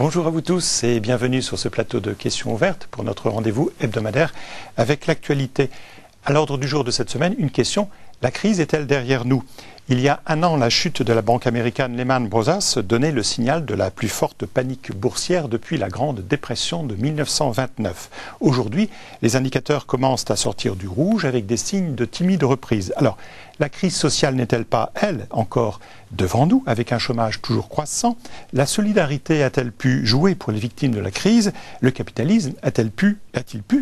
Bonjour à vous tous et bienvenue sur ce plateau de questions ouvertes pour notre rendez-vous hebdomadaire avec l'actualité. À l'ordre du jour de cette semaine, une question: la crise est-elle derrière nous ? Il y a un an, la chute de la banque américaine Lehman Brothers donnait le signal de la plus forte panique boursière depuis la Grande Dépression de 1929. Aujourd'hui, les indicateurs commencent à sortir du rouge avec des signes de timide reprise. Alors, la crise sociale n'est-elle pas, elle, encore devant nous, avec un chômage toujours croissant? La solidarité a-t-elle pu jouer pour les victimes de la crise? Le capitalisme a-t-il pu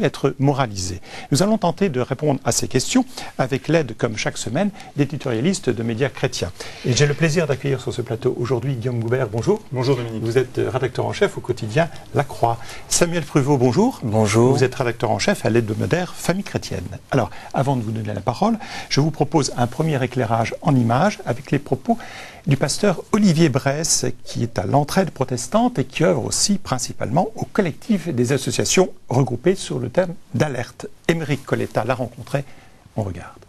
être moralisé? Nous allons tenter de répondre à ces questions avec l'aide, comme chaque semaine, d'éditorialistes de médias chrétiens. Et j'ai le plaisir d'accueillir sur ce plateau aujourd'hui Guillaume Goubert. Bonjour. Bonjour Dominique. Vous êtes rédacteur en chef au quotidien La Croix. Samuel Pruvot, bonjour. Bonjour. Vous êtes rédacteur en chef à l'hebdomadaire Famille chrétienne. Alors, avant de vous donner la parole, je vous propose un premier éclairage en images avec les propos du pasteur Olivier Bresse, qui est à l'Entraide protestante et qui œuvre aussi principalement au collectif des associations regroupées sur le thème d'alerte. Émeric Coletta l'a rencontré, on regarde.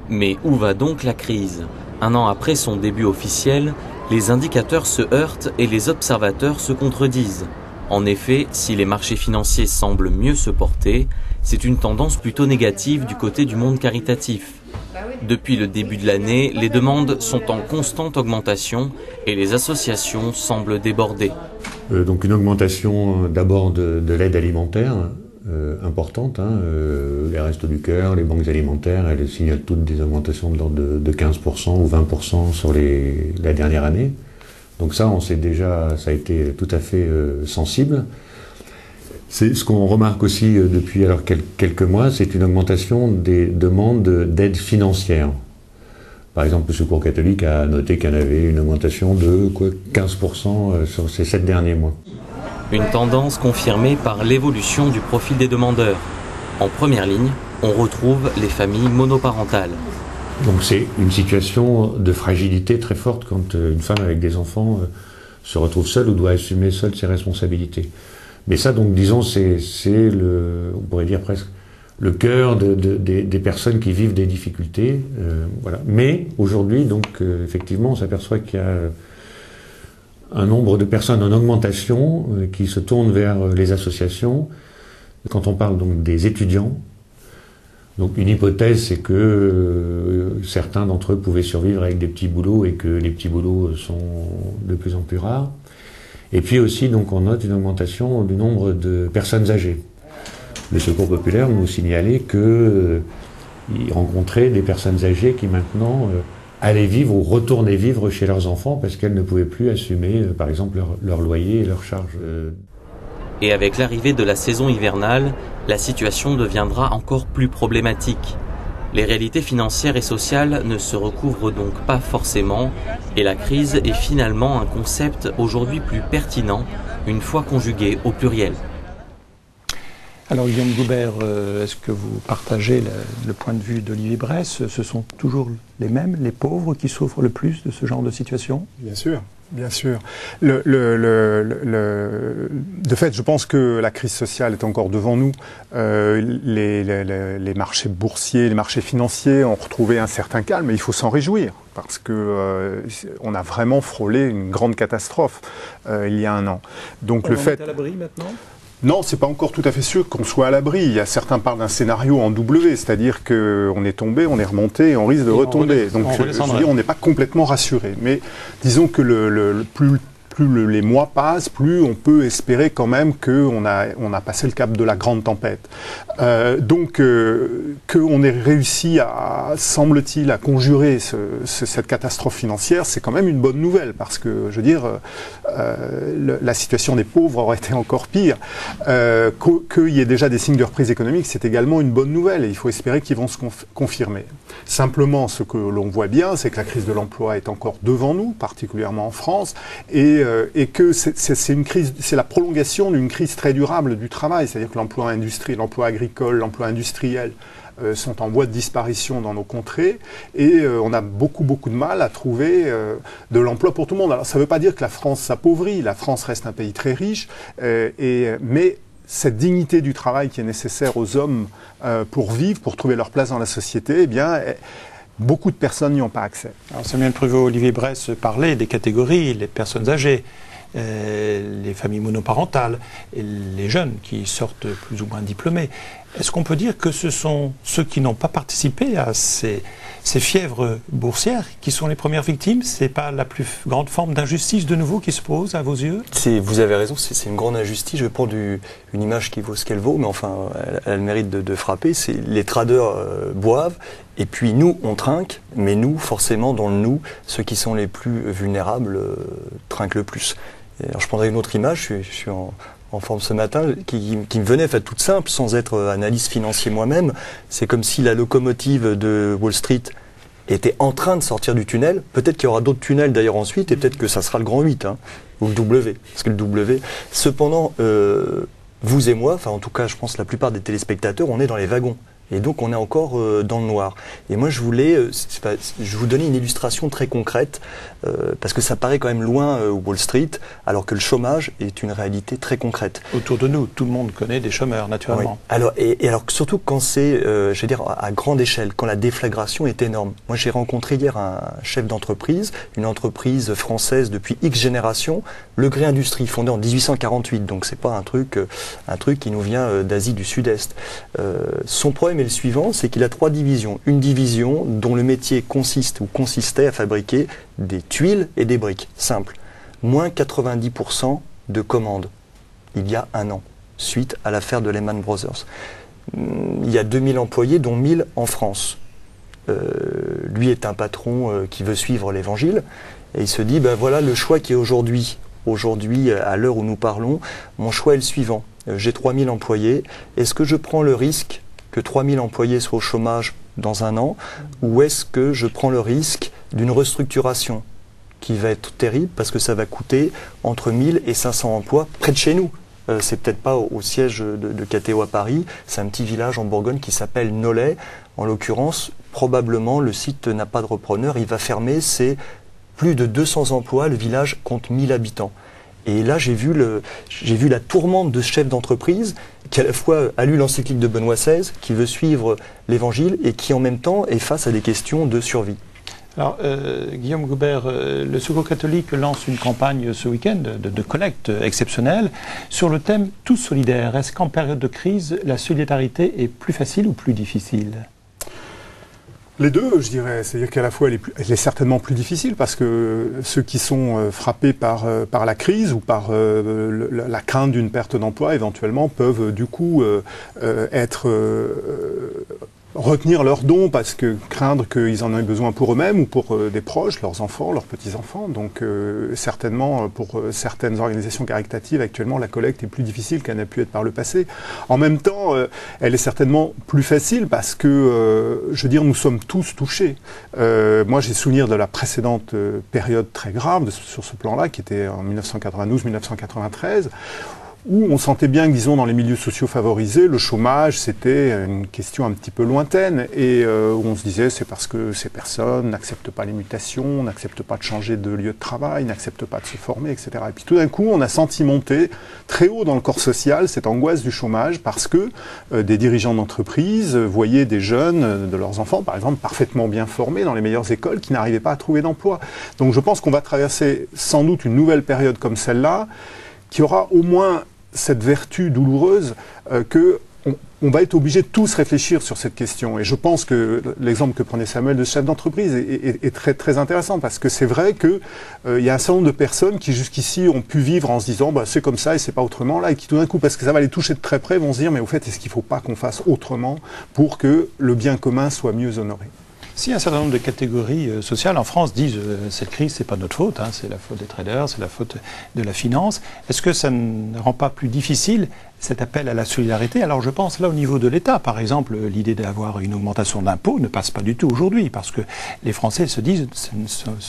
Mais où va donc la crise? Un an après son début officiel, les indicateurs se heurtent et les observateurs se contredisent. En effet, si les marchés financiers semblent mieux se porter, c'est une tendance plutôt négative du côté du monde caritatif. Depuis le début de l'année, les demandes sont en constante augmentation et les associations semblent débordées. Donc une augmentation d'abord de l'aide alimentaire importante. Les Restos du Cœur, les banques alimentaires, elles signalent toutes des augmentations de l'ordre de 15% ou 20% sur la dernière année. Donc ça, on sait déjà, ça a été tout à fait sensible. C'est ce qu'on remarque aussi depuis alors quelques mois, c'est une augmentation des demandes d'aide financière. Par exemple, le Secours catholique a noté qu'il y en avait une augmentation de 15% sur ces 7 derniers mois. Une tendance confirmée par l'évolution du profil des demandeurs. En première ligne, on retrouve les familles monoparentales. Donc c'est une situation de fragilité très forte quand une femme avec des enfants se retrouve seule ou doit assumer seule ses responsabilités. Mais ça, donc, disons, c'est on pourrait dire presque, le cœur des personnes qui vivent des difficultés. Voilà. Mais aujourd'hui, donc, effectivement, on s'aperçoit qu'il y a un nombre de personnes en augmentation qui se tournent vers les associations. Quand on parle donc des étudiants, donc une hypothèse, c'est que certains d'entre eux pouvaient survivre avec des petits boulots et que les petits boulots sont de plus en plus rares. Et puis aussi, donc, on note une augmentation du nombre de personnes âgées. Le Secours populaire nous signalait qu'il rencontrait des personnes âgées qui maintenant allaient vivre ou retournaient vivre chez leurs enfants parce qu'elles ne pouvaient plus assumer, par exemple, leur loyer et leurs charges. Et avec l'arrivée de la saison hivernale, la situation deviendra encore plus problématique. Les réalités financières et sociales ne se recouvrent donc pas forcément et la crise est finalement un concept aujourd'hui plus pertinent une fois conjugué au pluriel. Alors Guillaume Goubert, est-ce que vous partagez le point de vue d'Olivier Bresse? Ce sont toujours les mêmes, les pauvres, qui souffrent le plus de ce genre de situation? Bien sûr. Bien sûr. De fait, je pense que la crise sociale est encore devant nous. Les marchés boursiers, les marchés financiers ont retrouvé un certain calme et il faut s'en réjouir parce que on a vraiment frôlé une grande catastrophe il y a un an. Donc on est à l'abri maintenant ? Non, c'est pas encore tout à fait sûr qu'on soit à l'abri. Il y a certains parlent d'un scénario en W, c'est-à-dire qu'on est tombé, on est remonté, et on risque de retomber. Donc, je veux dire, on n'est pas complètement rassuré. Mais disons que plus les mois passent, plus on peut espérer quand même qu'on a passé le cap de la grande tempête. Donc, qu'on ait réussi semble-t-il, à conjurer cette catastrophe financière, c'est quand même une bonne nouvelle, parce que, je veux dire, la situation des pauvres aurait été encore pire. Qu'il y ait déjà des signes de reprise économique, c'est également une bonne nouvelle, et il faut espérer qu'ils vont se confirmer. Simplement, ce que l'on voit bien, c'est que la crise de l'emploi est encore devant nous, particulièrement en France, et que c'est la prolongation d'une crise très durable du travail, c'est-à-dire que l'emploi agricole, l'emploi industriel sont en voie de disparition dans nos contrées et on a beaucoup de mal à trouver de l'emploi pour tout le monde. Alors ça ne veut pas dire que la France s'appauvrit, la France reste un pays très riche, mais cette dignité du travail qui est nécessaire aux hommes pour vivre, pour trouver leur place dans la société, eh bien, beaucoup de personnes n'y ont pas accès. Alors Samuel Pruvot, Olivier Bresse parlait des catégories, les personnes âgées. les familles monoparentales, et les jeunes qui sortent plus ou moins diplômés. Est-ce qu'on peut dire que ce sont ceux qui n'ont pas participé à ces fièvres boursières qui sont les premières victimes? C'est pas la plus grande forme d'injustice de nouveau qui se pose à vos yeux? Vous avez raison, c'est une grande injustice. Je vais prendre une image qui vaut ce qu'elle vaut, mais enfin, elle a le mérite de frapper. C'est les traders boivent, et puis nous, on trinque, mais nous, forcément, dans le nous, ceux qui sont les plus vulnérables trinquent le plus. Et alors, je prendrai une autre image, je suis en forme ce matin, qui me venait en fait toute simple, sans être analyste financier moi-même. C'est comme si la locomotive de Wall Street était en train de sortir du tunnel. Peut-être qu'il y aura d'autres tunnels d'ailleurs ensuite, et peut-être que ça sera le grand 8, hein, ou le W. Parce que le W... Cependant, vous et moi, enfin en tout cas je pense la plupart des téléspectateurs, on est dans les wagons. Et donc on est encore dans le noir. Et moi je voulais vous donner une illustration très concrète, parce que ça paraît quand même loin Wall Street, alors que le chômage est une réalité très concrète. Autour de nous, tout le monde connaît des chômeurs, naturellement. Oui. Alors, et alors surtout quand c'est, je veux dire, à grande échelle, quand la déflagration est énorme. Moi j'ai rencontré hier un chef d'entreprise, une entreprise française depuis X générations, Le Gré Industrie, fondée en 1848, donc c'est pas un truc qui nous vient d'Asie du Sud-Est. Son problème est le suivant, c'est qu'il a 3 divisions. Une division dont le métier consistait à fabriquer des tuiles et des briques, simple. Moins 90% de commandes, il y a un an, suite à l'affaire de Lehman Brothers. Il y a 2000 employés, dont 1000 en France. Lui est un patron qui veut suivre l'évangile, et il se dit, ben voilà le choix qui est aujourd'hui, à l'heure où nous parlons, mon choix est le suivant. J'ai 3000 employés, est-ce que je prends le risque que 3000 employés soient au chômage dans un an, ou est-ce que je prends le risque d'une restructuration qui va être terrible parce que ça va coûter entre 1000 et 500 emplois près de chez nous. C'est peut-être pas au siège de KTO à Paris, c'est un petit village en Bourgogne qui s'appelle Nolay. En l'occurrence, probablement le site n'a pas de repreneur, il va fermer, c'est plus de 200 emplois, le village compte 1000 habitants. Et là, j'ai vu la tourmente de ce chef d'entreprise qui à la fois a lu l'encyclique de Benoît XVI, qui veut suivre l'évangile et qui en même temps est face à des questions de survie. Alors, Guillaume Goubert, le Secours catholique lance une campagne ce week-end de collecte exceptionnelle sur le thème « Tous solidaires ». Est-ce qu'en période de crise, la solidarité est plus facile ou plus difficile ? Les deux, je dirais. C'est-à-dire qu'à la fois, elle est certainement plus difficile parce que ceux qui sont frappés par la crise ou par la crainte d'une perte d'emploi, éventuellement, peuvent du coup retenir leurs dons parce que craindre qu'ils en aient besoin pour eux-mêmes ou pour des proches, leurs enfants, leurs petits-enfants. Donc certainement, pour certaines organisations caritatives, actuellement, la collecte est plus difficile qu'elle n'a pu être par le passé. En même temps, elle est certainement plus facile parce que, je veux dire, nous sommes tous touchés. Moi, j'ai souvenir de la précédente période très grave sur ce plan-là, qui était en 1992-1993, où on sentait bien que, disons, dans les milieux sociaux favorisés, le chômage, c'était une question un petit peu lointaine, et où on se disait, c'est parce que ces personnes n'acceptent pas les mutations, n'acceptent pas de changer de lieu de travail, n'acceptent pas de se former, etc. Et puis tout d'un coup, on a senti monter très haut dans le corps social cette angoisse du chômage, parce que des dirigeants d'entreprise voyaient des jeunes, de leurs enfants, par exemple, parfaitement bien formés dans les meilleures écoles, qui n'arrivaient pas à trouver d'emploi. Donc je pense qu'on va traverser sans doute une nouvelle période comme celle-là, qui aura au moins cette vertu douloureuse qu'on va être obligé de tous réfléchir sur cette question. Et je pense que l'exemple que prenait Samuel de chef d'entreprise est très, très intéressant, parce que c'est vrai qu'il y a un certain nombre de personnes qui jusqu'ici ont pu vivre en se disant bah, c'est comme ça et c'est pas autrement, là, et qui tout d'un coup, parce que ça va les toucher de très près, vont se dire mais au fait, est-ce qu'il ne faut pas qu'on fasse autrement pour que le bien commun soit mieux honoré ? Si un certain nombre de catégories sociales en France disent cette crise, c'est pas notre faute, hein, c'est la faute des traders, c'est la faute de la finance, est-ce que ça ne rend pas plus difficile cet appel à la solidarité? Alors je pense là au niveau de l'État, par exemple, l'idée d'avoir une augmentation d'impôts ne passe pas du tout aujourd'hui, parce que les Français se disent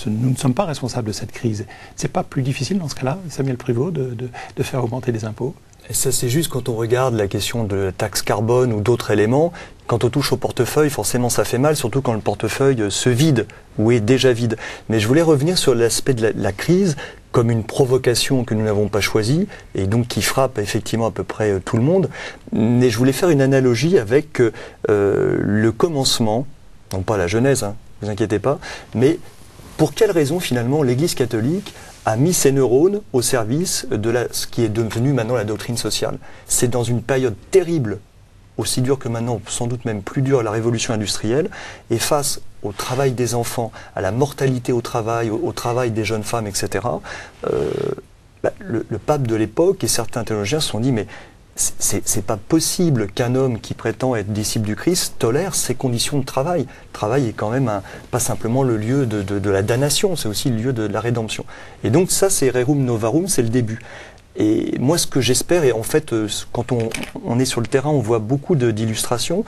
nous ne sommes pas responsables de cette crise. C'est pas plus difficile dans ce cas-là, Samuel Prévost, de faire augmenter les impôts? Et ça, c'est juste quand on regarde la question de la taxe carbone ou d'autres éléments. Quand on touche au portefeuille, forcément ça fait mal, surtout quand le portefeuille se vide ou est déjà vide. Mais je voulais revenir sur l'aspect de la crise comme une provocation que nous n'avons pas choisie et donc qui frappe effectivement à peu près tout le monde. Mais je voulais faire une analogie avec le commencement, non pas la Genèse, hein, ne vous inquiétez pas, mais pour quelle raison finalement l'Église catholique a mis ses neurones au service de ce qui est devenu maintenant la doctrine sociale. C'est dans une période terrible, aussi dure que maintenant, sans doute même plus dure, la révolution industrielle, et face au travail des enfants, à la mortalité au travail des jeunes femmes, etc., le pape de l'époque et certains théologiens se sont dit, mais c'est pas possible qu'un homme qui prétend être disciple du Christ tolère ces conditions de travail. Le travail est quand même pas simplement le lieu de la damnation, c'est aussi le lieu de la rédemption. Et donc ça, c'est Rerum Novarum, c'est le début. Et moi, ce que j'espère, et en fait, quand on est sur le terrain, on voit beaucoup d'illustrations.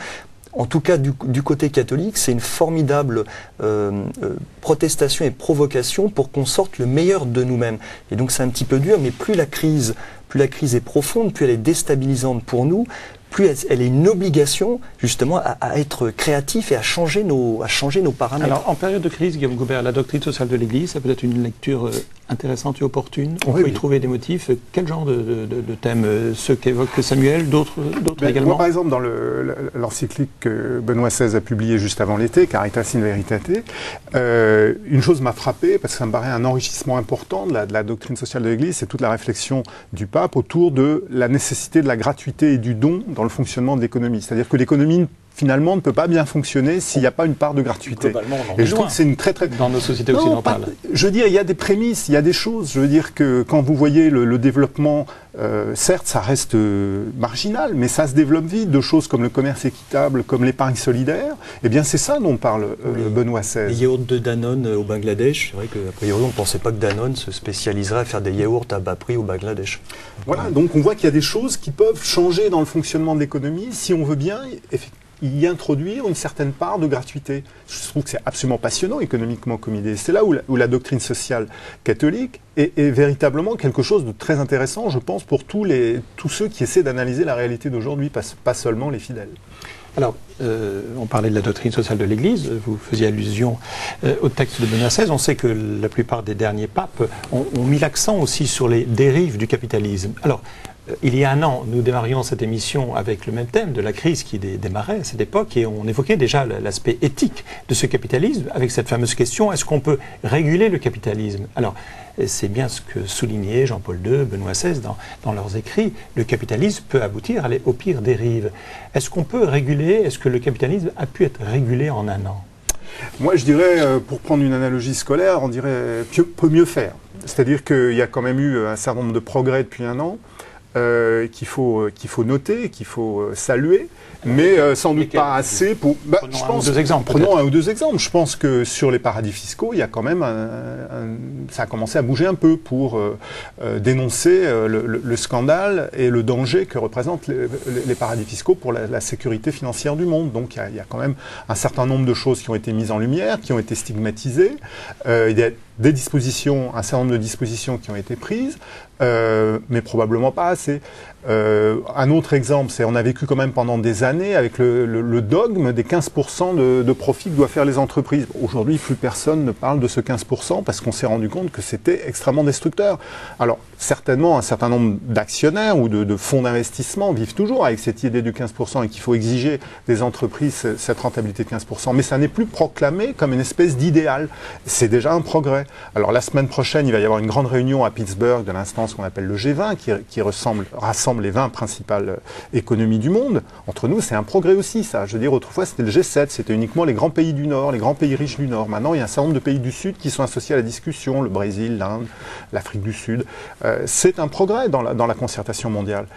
En tout cas, du côté catholique, c'est une formidable protestation et provocation pour qu'on sorte le meilleur de nous-mêmes. Et donc c'est un petit peu dur, mais plus la crise est profonde, plus elle est déstabilisante pour nous, plus elle est une obligation justement à être créatif et à changer nos paramètres. Alors en période de crise, Guillaume Goubert, la doctrine sociale de l'Église, ça peut être une lecture intéressante et opportune. On peut y trouver des motifs. Quel genre de thèmes? Ceux qu'évoque Samuel, d'autres également? Moi, par exemple, dans l'encyclique que Benoît XVI a publiée juste avant l'été, Caritas in Veritate, une chose m'a frappé, parce que ça me paraît un enrichissement important de la doctrine sociale de l'Église, c'est toute la réflexion du pape autour de la nécessité de la gratuité et du don dans le fonctionnement de l'économie. C'est-à-dire que l'économie, finalement, ne peut pas bien fonctionner s'il n'y a pas une part de gratuité. Et je trouve que c'est une très... Dans nos sociétés occidentales. Je veux dire, il y a des prémices, il y a des choses. Je veux dire que quand vous voyez le développement, certes, ça reste marginal, mais ça se développe vite. De choses comme le commerce équitable, comme l'épargne solidaire, eh bien, c'est ça dont parle Benoît XVI. Les yaourts de Danone au Bangladesh, c'est vrai qu'a priori, on ne pensait pas que Danone se spécialiserait à faire des yaourts à bas prix au Bangladesh. Voilà, donc on voit qu'il y a des choses qui peuvent changer dans le fonctionnement de l'économie si on veut bien, y introduire une certaine part de gratuité. Je trouve que c'est absolument passionnant économiquement comme idée. C'est là où la doctrine sociale catholique est véritablement quelque chose de très intéressant, je pense, pour tous ceux qui essaient d'analyser la réalité d'aujourd'hui, pas seulement les fidèles. Alors, on parlait de la doctrine sociale de l'Église, vous faisiez allusion au texte de Benoît XVI. On sait que la plupart des derniers papes ont mis l'accent aussi sur les dérives du capitalisme. Alors, il y a un an, nous démarrions cette émission avec le même thème de la crise qui démarrait à cette époque et on évoquait déjà l'aspect éthique de ce capitalisme avec cette fameuse question, est-ce qu'on peut réguler le capitalisme? Alors, c'est bien ce que soulignait Jean-Paul II, Benoît XVI dans leurs écrits, le capitalisme peut aboutir aux pires dérives. Est-ce qu'on peut réguler, est-ce que le capitalisme a pu être régulé en un an? Moi, je dirais, pour prendre une analogie scolaire, on dirait peut mieux faire. C'est-à-dire qu'il y a quand même eu un certain nombre de progrès depuis un an. Qu'il faut noter, qu'il faut saluer, mais sans doute pas assez pour... je pense, prenons un ou deux exemples. Je pense que sur les paradis fiscaux, il y a quand même ça a commencé à bouger un peu pour dénoncer le scandale et le danger que représentent les paradis fiscaux pour la sécurité financière du monde. Donc il y a quand même un certain nombre de choses qui ont été mises en lumière, qui ont été stigmatisées. Il y a un certain nombre de dispositions qui ont été prises, mais probablement pas assez. Un autre exemple, c'est on a vécu quand même pendant des années avec le dogme des 15% de profit que doivent faire les entreprises. Aujourd'hui, plus personne ne parle de ce 15% parce qu'on s'est rendu compte que c'était extrêmement destructeur. Alors, certainement, un certain nombre d'actionnaires ou de fonds d'investissement vivent toujours avec cette idée du 15% et qu'il faut exiger des entreprises cette rentabilité de 15%. Mais ça n'est plus proclamé comme une espèce d'idéal. C'est déjà un progrès. Alors, la semaine prochaine, il va y avoir une grande réunion à Pittsburgh de l'instance qu'on appelle le G20 qui rassemble les 20 principales économies du monde. Entre nous, c'est un progrès aussi, ça. Je veux dire, autrefois, c'était le G7, c'était uniquement les grands pays du Nord, les grands pays riches du Nord. Maintenant, il y a un certain nombre de pays du Sud qui sont associés à la discussion, le Brésil, l'Inde, l'Afrique du Sud. C'est un progrès dans la concertation mondiale.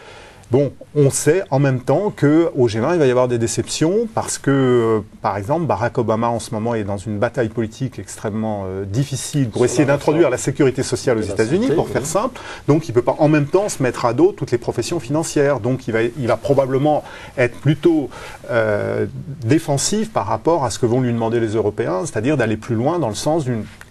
Bon, on sait en même temps qu'au G20, il va y avoir des déceptions parce que, par exemple, Barack Obama en ce moment est dans une bataille politique extrêmement difficile pour essayer d'introduire la sécurité sociale aux États-Unis, pour faire simple. Donc, il ne peut pas en même temps se mettre à dos toutes les professions financières. Donc, il va probablement être plutôt défensif par rapport à ce que vont lui demander les Européens, c'est-à-dire d'aller plus loin dans le sens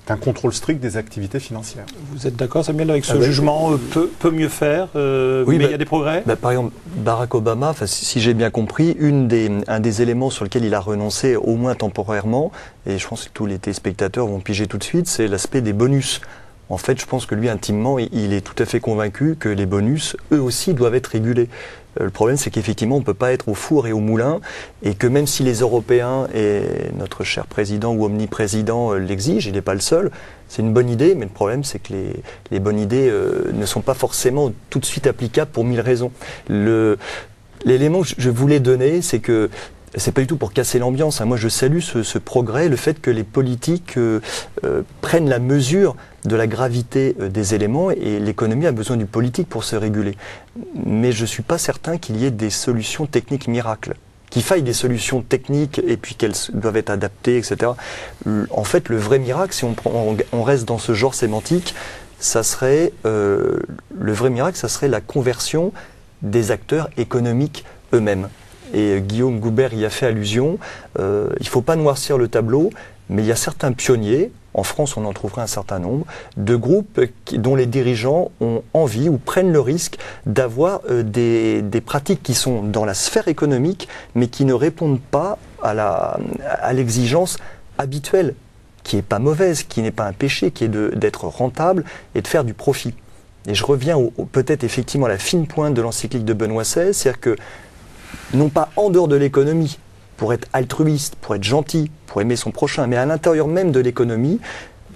d'un contrôle strict des activités financières. Vous êtes d'accord, Samuel, avec ce jugement peut mieux faire, oui, mais il y a des progrès? Par exemple, Barack Obama, si j'ai bien compris, un des éléments sur lequel il a renoncé, au moins temporairement, et je pense que tous les téléspectateurs vont piger tout de suite, c'est l'aspect des bonus. En fait, je pense que lui, intimement, il est tout à fait convaincu que les bonus, eux aussi, doivent être régulés. Le problème, c'est qu'effectivement, on ne peut pas être au four et au moulin, et que même si les Européens et notre cher président ou omniprésident l'exigent, il n'est pas le seul, c'est une bonne idée, mais le problème, c'est que les bonnes idées ne sont pas forcément tout de suite applicables pour 1000 raisons. L'élément que je voulais donner, c'est que c'est pas du tout pour casser l'ambiance. Moi, je salue ce progrès, le fait que les politiques prennent la mesure de la gravité des éléments, et l'économie a besoin du politique pour se réguler. Mais je suis pas certain qu'il y ait des solutions techniques miracles. Qu'il faille des solutions techniques et puis qu'elles doivent être adaptées, etc. En fait, le vrai miracle, si on reste dans ce genre sémantique, ça serait le vrai miracle, ça serait la conversion des acteurs économiques eux-mêmes. Et Guillaume Goubert y a fait allusion. Il ne faut pas noircir le tableau, mais il y a certains pionniers, en France on en trouverait un certain nombre, de groupes dont les dirigeants ont envie ou prennent le risque d'avoir des pratiques qui sont dans la sphère économique, mais qui ne répondent pas à l'exigence habituelle, qui n'est pas mauvaise, qui n'est pas un péché, qui est d'être rentable et de faire du profit. Et je reviens peut-être effectivement à la fine pointe de l'encyclique de Benoît XVI, c'est-à-dire que non pas en dehors de l'économie, pour être altruiste, pour être gentil, pour aimer son prochain, mais à l'intérieur même de l'économie,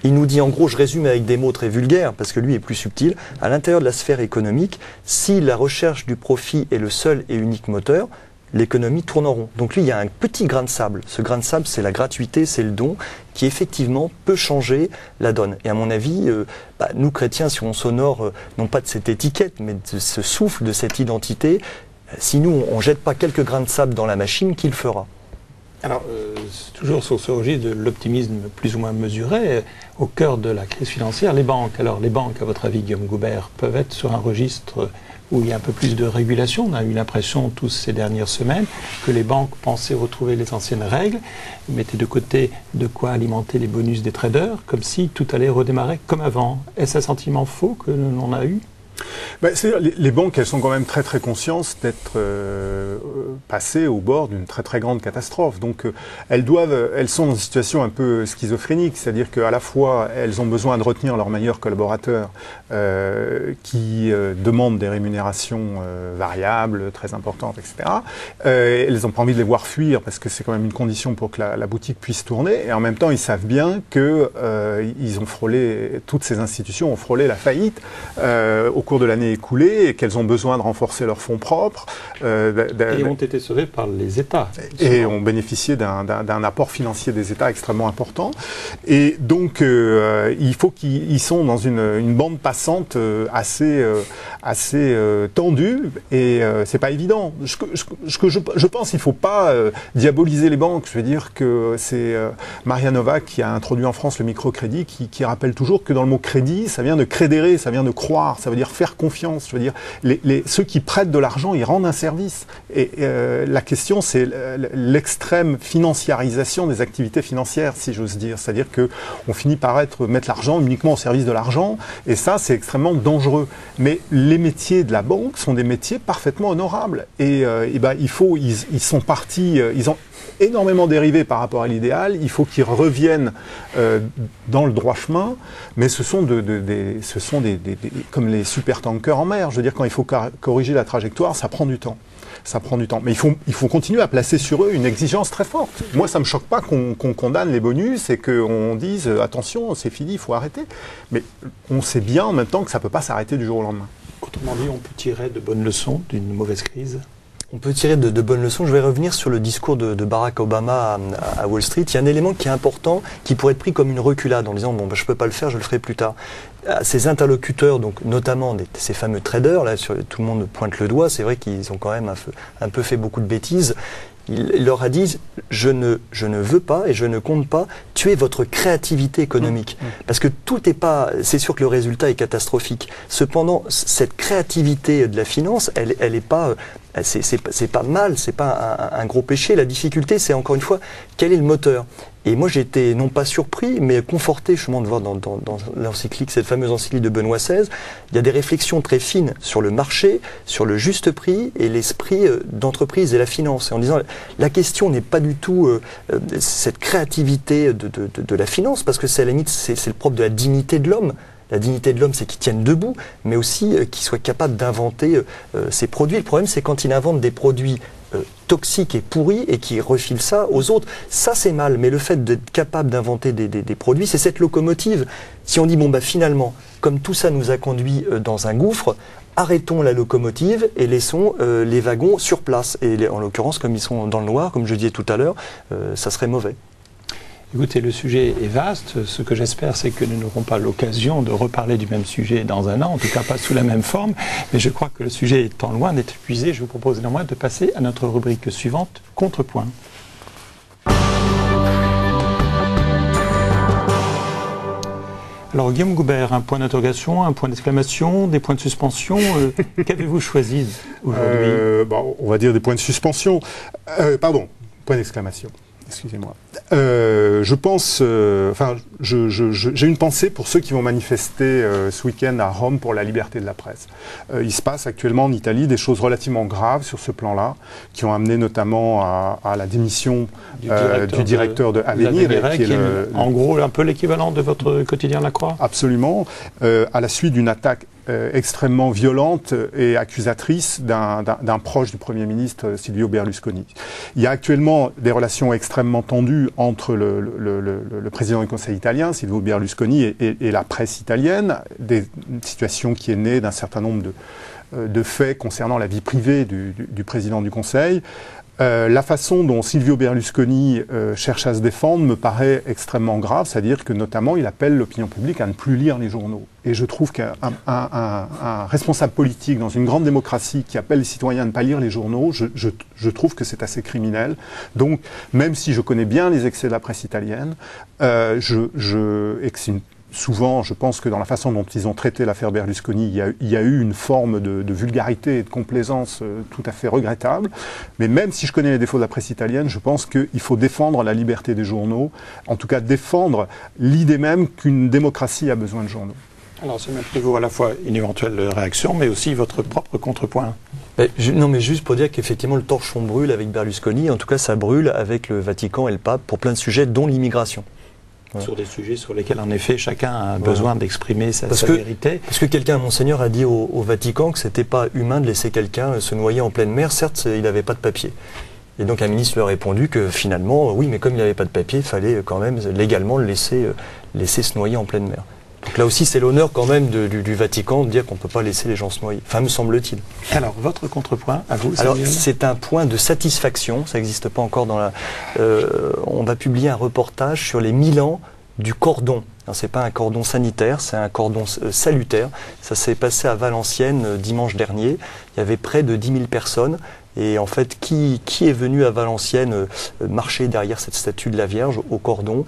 il nous dit en gros, je résume avec des mots très vulgaires, parce que lui est plus subtil, à l'intérieur de la sphère économique, si la recherche du profit est le seul et unique moteur, l'économie tourne en rond. Donc lui, il y a un petit grain de sable. Ce grain de sable, c'est la gratuité, c'est le don, qui effectivement peut changer la donne. Et à mon avis, nous chrétiens, si on s'honore non pas de cette étiquette, mais de ce souffle, de cette identité, si nous, on ne jette pas quelques grains de sable dans la machine, qui le fera? Alors, toujours sur ce registre de l'optimisme plus ou moins mesuré, au cœur de la crise financière, les banques. Alors, les banques, à votre avis, Guillaume Goubert, peuvent être sur un registre où il y a un peu plus de régulation. On a eu l'impression, tous ces dernières semaines, que les banques pensaient retrouver les anciennes règles, mettaient de côté de quoi alimenter les bonus des traders, comme si tout allait redémarrer comme avant. Est-ce un sentiment faux que l'on a eu ? Les banques, elles sont quand même très très conscientes d'être passées au bord d'une très très grande catastrophe. Donc elles sont dans une situation un peu schizophrénique, c'est-à-dire qu'à la fois elles ont besoin de retenir leurs meilleurs collaborateurs qui demandent des rémunérations variables, très importantes, etc. Elles n'ont pas envie de les voir fuir parce que c'est quand même une condition pour que la boutique puisse tourner. Et en même temps, ils savent bien que ils ont frôlé, toutes ces institutions ont frôlé la faillite au cours de l'année écoulée, et qu'elles ont besoin de renforcer leurs fonds propres. Et ont été sauvées par les États. Et ont bénéficié d'un apport financier des États extrêmement important. Et donc, il faut qu'ils sont dans une bande passante assez tendue, et c'est pas évident. Je pense qu'il ne faut pas diaboliser les banques. Je veux dire que c'est Maria Novak qui a introduit en France le microcrédit, qui rappelle toujours que dans le mot crédit, ça vient de crédérer, ça vient de croire, ça veut dire faire confiance. Je veux dire, ceux qui prêtent de l'argent, ils rendent un service. Et la question, c'est l'extrême financiarisation des activités financières, si j'ose dire. C'est-à-dire qu'on finit par mettre l'argent uniquement au service de l'argent, et ça, c'est extrêmement dangereux. Mais les métiers de la banque sont des métiers parfaitement honorables. Et ils sont partis, ils ont énormément dérivé par rapport à l'idéal. Il faut qu'ils reviennent dans le droit chemin, mais ce sont comme les supertankers en mer. Je veux dire, quand il faut corriger la trajectoire, ça prend du temps. Ça prend du temps. Mais il faut continuer à placer sur eux une exigence très forte. Moi, ça ne me choque pas qu'on condamne les bonus et qu'on dise « attention, c'est fini, il faut arrêter ». Mais on sait bien en même temps que ça ne peut pas s'arrêter du jour au lendemain. Autrement dit, on peut tirer de bonnes leçons d'une mauvaise crise. On peut tirer de bonnes leçons. Je vais revenir sur le discours de Barack Obama à Wall Street. Il y a un élément qui est important, qui pourrait être pris comme une reculade en disant je ne peux pas le faire, je le ferai plus tard. Ces interlocuteurs, donc notamment ces fameux traders, là, tout le monde pointe le doigt, c'est vrai qu'ils ont quand même un peu fait beaucoup de bêtises. Il leur a dit je ne veux pas et je ne compte pas tuer votre créativité économique. Parce que tout n'est pas... C'est sûr que le résultat est catastrophique. Cependant, cette créativité de la finance, elle est pas... C'est pas mal, c'est pas un gros péché. La difficulté, c'est encore une fois, quel est le moteur? Et moi, j'ai été non pas surpris, mais conforté justement de voir dans l'encyclique, cette fameuse encyclique de Benoît XVI, il y a des réflexions très fines sur le marché, sur le juste prix et l'esprit d'entreprise et la finance. Et en disant, la question n'est pas du tout cette créativité de la finance, parce que c'est à la limite, c'est le propre de la dignité de l'homme. La dignité de l'homme, c'est qu'il tienne debout, mais aussi qu'il soit capable d'inventer ses produits. Le problème, c'est quand il invente des produits toxiques et pourris et qui refile ça aux autres. Ça, c'est mal. Mais le fait d'être capable d'inventer des produits, c'est cette locomotive. Si on dit, bon, bah, finalement, comme tout ça nous a conduit dans un gouffre, arrêtons la locomotive et laissons les wagons sur place. Et en l'occurrence, comme ils sont dans le noir, comme je disais tout à l'heure, ça serait mauvais. Écoutez, le sujet est vaste. Ce que j'espère, c'est que nous n'aurons pas l'occasion de reparler du même sujet dans un an, en tout cas pas sous la même forme. Mais je crois que le sujet étant loin d'être épuisé, je vous propose néanmoins de passer à notre rubrique suivante, Contrepoint. Alors Guillaume Goubert, un point d'interrogation, un point d'exclamation, des points de suspension. Qu'avez-vous choisi aujourd'hui? On va dire des points de suspension. Point d'exclamation. Excusez-moi. Je pense, j'ai une pensée pour ceux qui vont manifester ce week-end à Rome pour la liberté de la presse. Il se passe actuellement en Italie des choses relativement graves sur ce plan-là, qui ont amené notamment à la démission du directeur de Avenire, qui est en gros un peu l'équivalent de votre quotidien La Croix. Absolument, à la suite d'une attaque extrêmement violente et accusatrice d'un proche du Premier ministre, Silvio Berlusconi. Il y a actuellement des relations extrêmement tendues entre le président du Conseil italien, Silvio Berlusconi, et la presse italienne, une situation qui est née d'un certain nombre de faits concernant la vie privée du président du Conseil. La façon dont Silvio Berlusconi cherche à se défendre me paraît extrêmement grave, c'est-à-dire que notamment il appelle l'opinion publique à ne plus lire les journaux. Et je trouve qu'un responsable politique dans une grande démocratie qui appelle les citoyens à ne pas lire les journaux, je trouve que c'est assez criminel. Donc, même si je connais bien les excès de la presse italienne, et que c'est souvent, je pense que dans la façon dont ils ont traité l'affaire Berlusconi, il y a eu une forme de vulgarité et de complaisance tout à fait regrettable. Mais même si je connais les défauts de la presse italienne, je pense qu'il faut défendre la liberté des journaux, en tout cas défendre l'idée même qu'une démocratie a besoin de journaux. Alors, ça m'intrigue à la fois une éventuelle réaction, mais aussi votre propre contrepoint. Non, mais juste pour dire qu'effectivement le torchon brûle avec Berlusconi, en tout cas ça brûle avec le Vatican et le pape pour plein de sujets, dont l'immigration. Sur des sujets sur lesquels, en effet, chacun a besoin d'exprimer sa vérité. Parce que quelqu'un, Monseigneur, a dit au Vatican que c'était pas humain de laisser quelqu'un se noyer en pleine mer. Certes, il n'avait pas de papier. Et donc un ministre lui a répondu que finalement, oui, mais comme il n'avait pas de papier, il fallait quand même légalement le laisser se noyer en pleine mer. Donc là aussi, c'est l'honneur quand même du Vatican de dire qu'on ne peut pas laisser les gens se noyer. Enfin, me semble-t-il. Alors, votre contrepoint, à vous, alors, c'est un point de satisfaction. Ça n'existe pas encore dans la... on va publier un reportage sur les 1000 ans du cordon. Ce n'est pas un cordon sanitaire, c'est un cordon salutaire. Ça s'est passé à Valenciennes dimanche dernier. Il y avait près de 10 000 personnes. Et en fait, qui est venu à Valenciennes marcher derrière cette statue de la Vierge au cordon?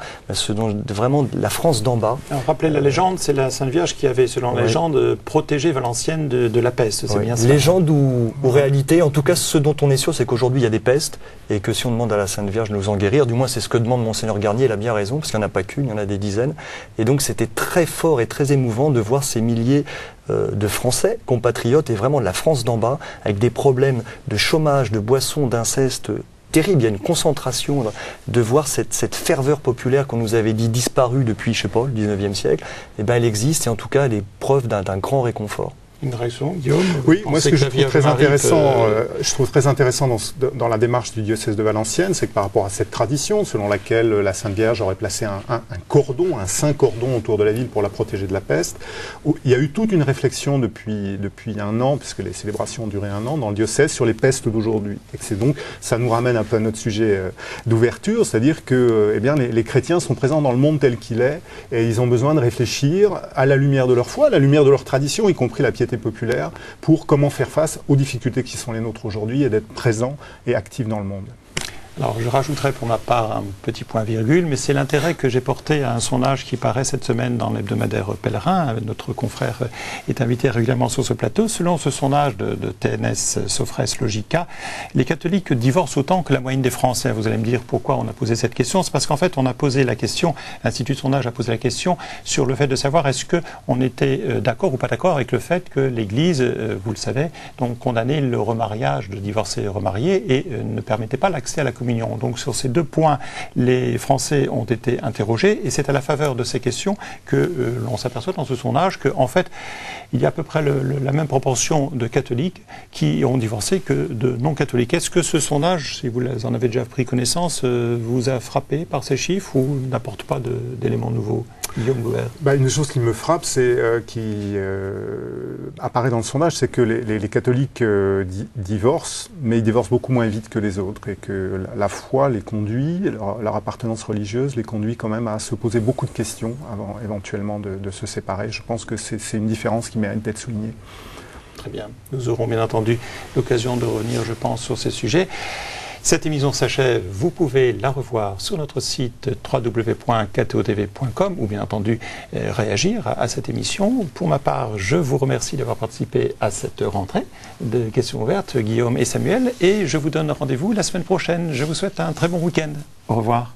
Vraiment la France d'en bas. Alors, rappelez la légende, c'est la Sainte Vierge qui avait, selon la légende, protégé Valenciennes de la peste. C'est bien ça? Légende ou réalité, en tout cas, ce dont on est sûr, c'est qu'aujourd'hui, il y a des pestes et que si on demande à la Sainte Vierge de nous en guérir, du moins c'est ce que demande Monseigneur Garnier, il a bien raison, parce qu'il n'y en a pas qu'une, il y en a des dizaines. Et donc, c'était très fort et très émouvant de voir ces milliers de Français, compatriotes, et vraiment de la France d'en bas, avec des problèmes de chômage, de boissons, d'inceste terrible. Il y a une concentration, de voir cette ferveur populaire qu'on nous avait dit disparue depuis, je sais pas, le 19e siècle. Eh bien, elle existe, et en tout cas, elle est preuve d'un grand réconfort. Une réaction, Guillaume? Oui, moi ce que je trouve très intéressant, dans la démarche du diocèse de Valenciennes, c'est que par rapport à cette tradition selon laquelle la Sainte Vierge aurait placé un cordon, un saint cordon autour de la ville pour la protéger de la peste, il y a eu toute une réflexion depuis un an, puisque les célébrations ont duré un an dans le diocèse, sur les pestes d'aujourd'hui. Et c'est donc, ça nous ramène un peu à notre sujet d'ouverture, c'est-à-dire que les chrétiens sont présents dans le monde tel qu'il est, et ils ont besoin de réfléchir à la lumière de leur foi, à la lumière de leur tradition, y compris la piété populaire, pour comment faire face aux difficultés qui sont les nôtres aujourd'hui et d'être présents et actifs dans le monde. Alors, je rajouterai pour ma part un petit point virgule, mais c'est l'intérêt que j'ai porté à un sondage qui paraît cette semaine dans l'hebdomadaire Pèlerin. Notre confrère est invité régulièrement sur ce plateau. Selon ce sondage de TNS Sofres Logica, les catholiques divorcent autant que la moyenne des Français. Vous allez me dire pourquoi on a posé cette question. C'est parce qu'en fait, on a posé la question, l'Institut de sondage a posé la question sur le fait de savoir est-ce qu'on était d'accord ou pas d'accord avec le fait que l'Église, vous le savez, donc condamnait le remariage de divorcés remariés et ne permettait pas l'accès à la communauté communion. Donc sur ces deux points, les Français ont été interrogés et c'est à la faveur de ces questions que l'on s'aperçoit dans ce sondage qu'en fait, il y a à peu près la même proportion de catholiques qui ont divorcé que de non-catholiques. Est-ce que ce sondage, si vous en avez déjà pris connaissance, vous a frappé par ces chiffres ou n'apporte pas d'éléments nouveaux? Guillaume Goubert. Une chose qui me frappe, c'est qui apparaît dans le sondage, c'est que les catholiques divorcent, mais ils divorcent beaucoup moins vite que les autres, et que la foi les conduit, leur appartenance religieuse les conduit quand même à se poser beaucoup de questions avant éventuellement de se séparer. Je pense que c'est une différence qui mérite d'être soulignée. Très bien. Nous aurons bien entendu l'occasion de revenir, je pense, sur ces sujets. Cette émission s'achève. Vous pouvez la revoir sur notre site www.ktotv.com ou bien entendu réagir à cette émission. Pour ma part, je vous remercie d'avoir participé à cette rentrée de questions ouvertes, Guillaume et Samuel, et je vous donne rendez-vous la semaine prochaine. Je vous souhaite un très bon week-end. Au revoir.